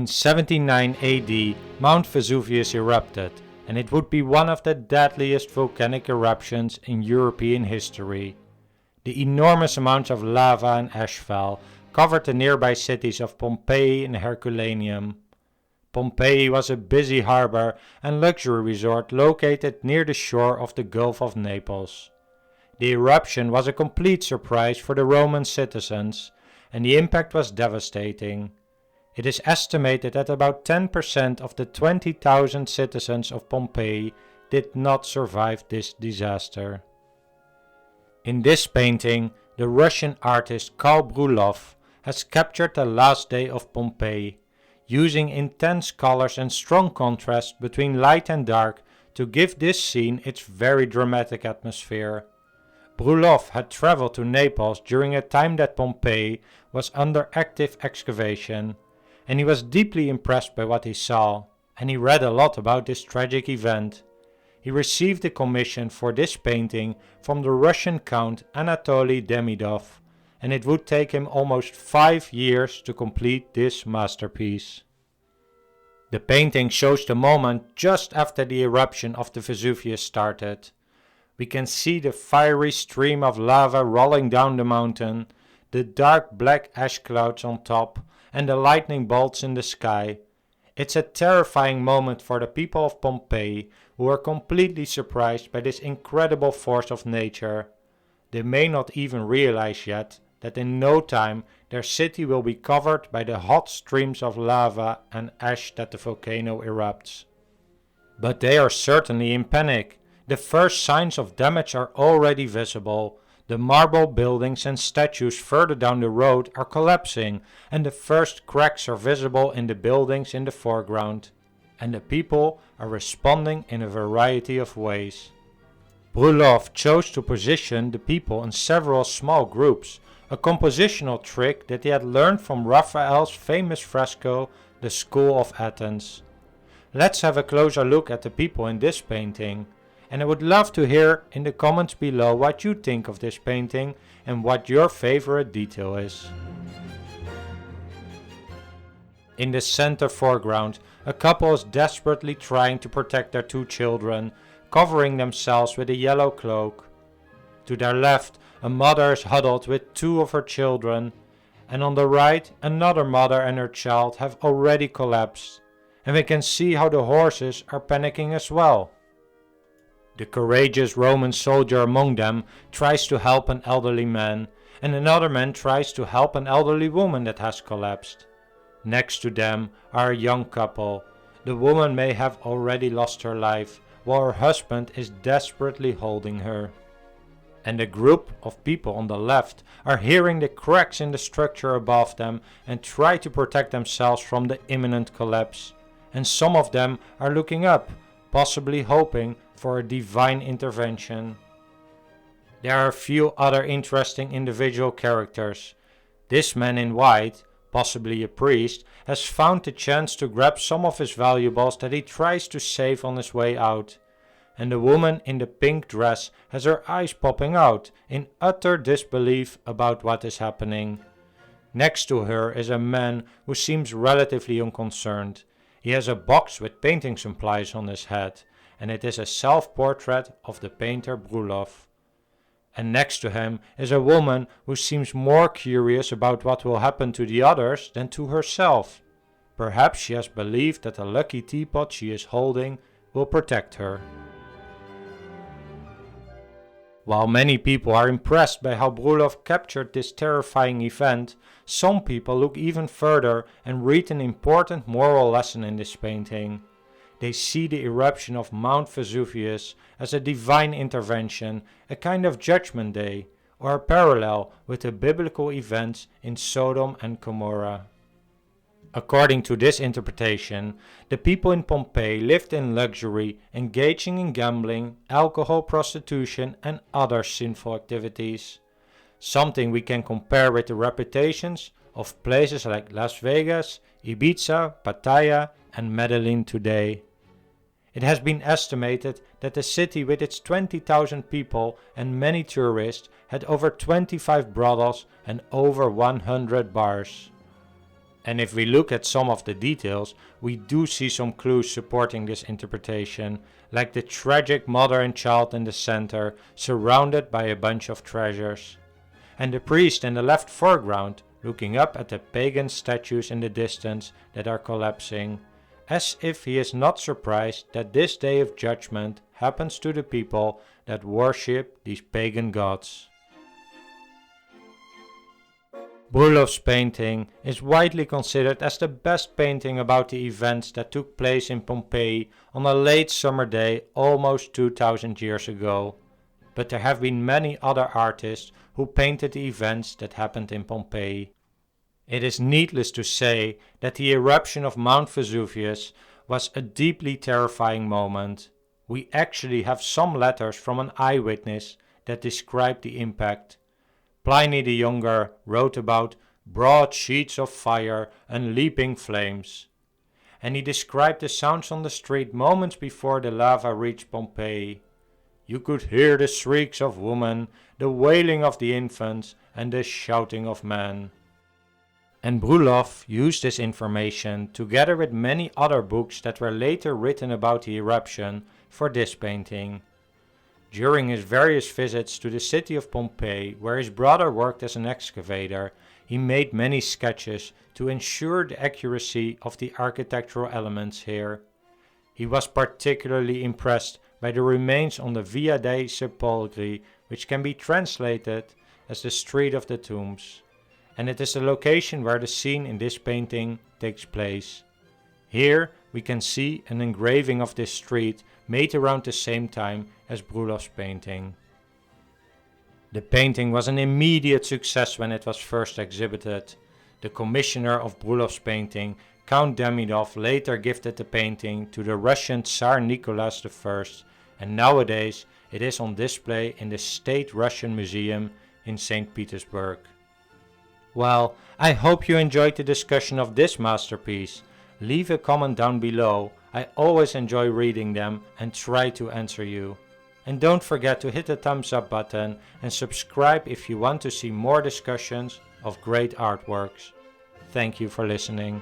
In 79 AD, Mount Vesuvius erupted, and it would be one of the deadliest volcanic eruptions in European history. The enormous amounts of lava and ash fell covered the nearby cities of Pompeii and Herculaneum. Pompeii was a busy harbor and luxury resort located near the shore of the Gulf of Naples. The eruption was a complete surprise for the Roman citizens, and the impact was devastating. It is estimated that about 10% of the 20,000 citizens of Pompeii did not survive this disaster. In this painting, the Russian artist Karl Bryullov has captured the last day of Pompeii, using intense colors and strong contrast between light and dark to give this scene its very dramatic atmosphere. Bryullov had traveled to Naples during a time that Pompeii was under active excavation, and he was deeply impressed by what he saw, and he read a lot about this tragic event. He received a commission for this painting from the Russian Count Anatoly Demidov, and it would take him almost 5 years to complete this masterpiece. The painting shows the moment just after the eruption of the Vesuvius started. We can see the fiery stream of lava rolling down the mountain, the dark black ash clouds on top, and the lightning bolts in the sky. It's a terrifying moment for the people of Pompeii, who are completely surprised by this incredible force of nature. They may not even realize yet that in no time their city will be covered by the hot streams of lava and ash that the volcano erupts. But they are certainly in panic. The first signs of damage are already visible. The marble buildings and statues further down the road are collapsing, and the first cracks are visible in the buildings in the foreground. And the people are responding in a variety of ways. Bryullov chose to position the people in several small groups, a compositional trick that he had learned from Raphael's famous fresco, The School of Athens. Let's have a closer look at the people in this painting. And I would love to hear in the comments below what you think of this painting and what your favorite detail is. In the center foreground, a couple is desperately trying to protect their 2 children, covering themselves with a yellow cloak. To their left, a mother is huddled with 2 of her children, and on the right, another mother and her child have already collapsed, and we can see how the horses are panicking as well. The courageous Roman soldier among them tries to help an elderly man, and another man tries to help an elderly woman that has collapsed. Next to them are a young couple. The woman may have already lost her life, while her husband is desperately holding her. And a group of people on the left are hearing the cracks in the structure above them and try to protect themselves from the imminent collapse. And some of them are looking up, possibly hoping for a divine intervention. There are a few other interesting individual characters. This man in white, possibly a priest, has found the chance to grab some of his valuables that he tries to save on his way out. And the woman in the pink dress has her eyes popping out in utter disbelief about what is happening. Next to her is a man who seems relatively unconcerned. He has a box with painting supplies on his head, and it is a self-portrait of the painter Bryullov. And next to him is a woman who seems more curious about what will happen to the others than to herself. Perhaps she has believed that the lucky teapot she is holding will protect her. While many people are impressed by how Bryullov captured this terrifying event, some people look even further and read an important moral lesson in this painting. They see the eruption of Mount Vesuvius as a divine intervention, a kind of judgment day, or a parallel with the biblical events in Sodom and Gomorrah. According to this interpretation, the people in Pompeii lived in luxury, engaging in gambling, alcohol, prostitution, and other sinful activities. Something we can compare with the reputations of places like Las Vegas, Ibiza, Pattaya, and Medellin today. It has been estimated that the city with its 20,000 people and many tourists had over 25 brothels and over 100 bars. And if we look at some of the details, we do see some clues supporting this interpretation, like the tragic mother and child in the center, surrounded by a bunch of treasures. And the priest in the left foreground, looking up at the pagan statues in the distance that are collapsing, as if he is not surprised that this day of judgment happens to the people that worship these pagan gods. Bryullov's painting is widely considered as the best painting about the events that took place in Pompeii on a late summer day almost 2000 years ago. But there have been many other artists who painted the events that happened in Pompeii. It is needless to say that the eruption of Mount Vesuvius was a deeply terrifying moment. We actually have some letters from an eyewitness that describe the impact. Pliny the Younger wrote about broad sheets of fire and leaping flames, and he described the sounds on the street moments before the lava reached Pompeii. You could hear the shrieks of women, the wailing of the infants, and the shouting of men. And Bryullov used this information, together with many other books that were later written about the eruption, for this painting. During his various visits to the city of Pompeii, where his brother worked as an excavator, he made many sketches to ensure the accuracy of the architectural elements here. He was particularly impressed by the remains on the Via dei Sepolcri, which can be translated as the Street of the Tombs, and it is the location where the scene in this painting takes place. Here we can see an engraving of this street made around the same time as Bryullov's painting. The painting was an immediate success when it was first exhibited. The commissioner of Bryullov's painting, Count Demidov, later gifted the painting to the Russian Tsar Nicholas I, and nowadays it is on display in the State Russian Museum in St. Petersburg. Well, I hope you enjoyed the discussion of this masterpiece. Leave a comment down below. I always enjoy reading them and try to answer you. And don't forget to hit the thumbs up button and subscribe if you want to see more discussions of great artworks. Thank you for listening.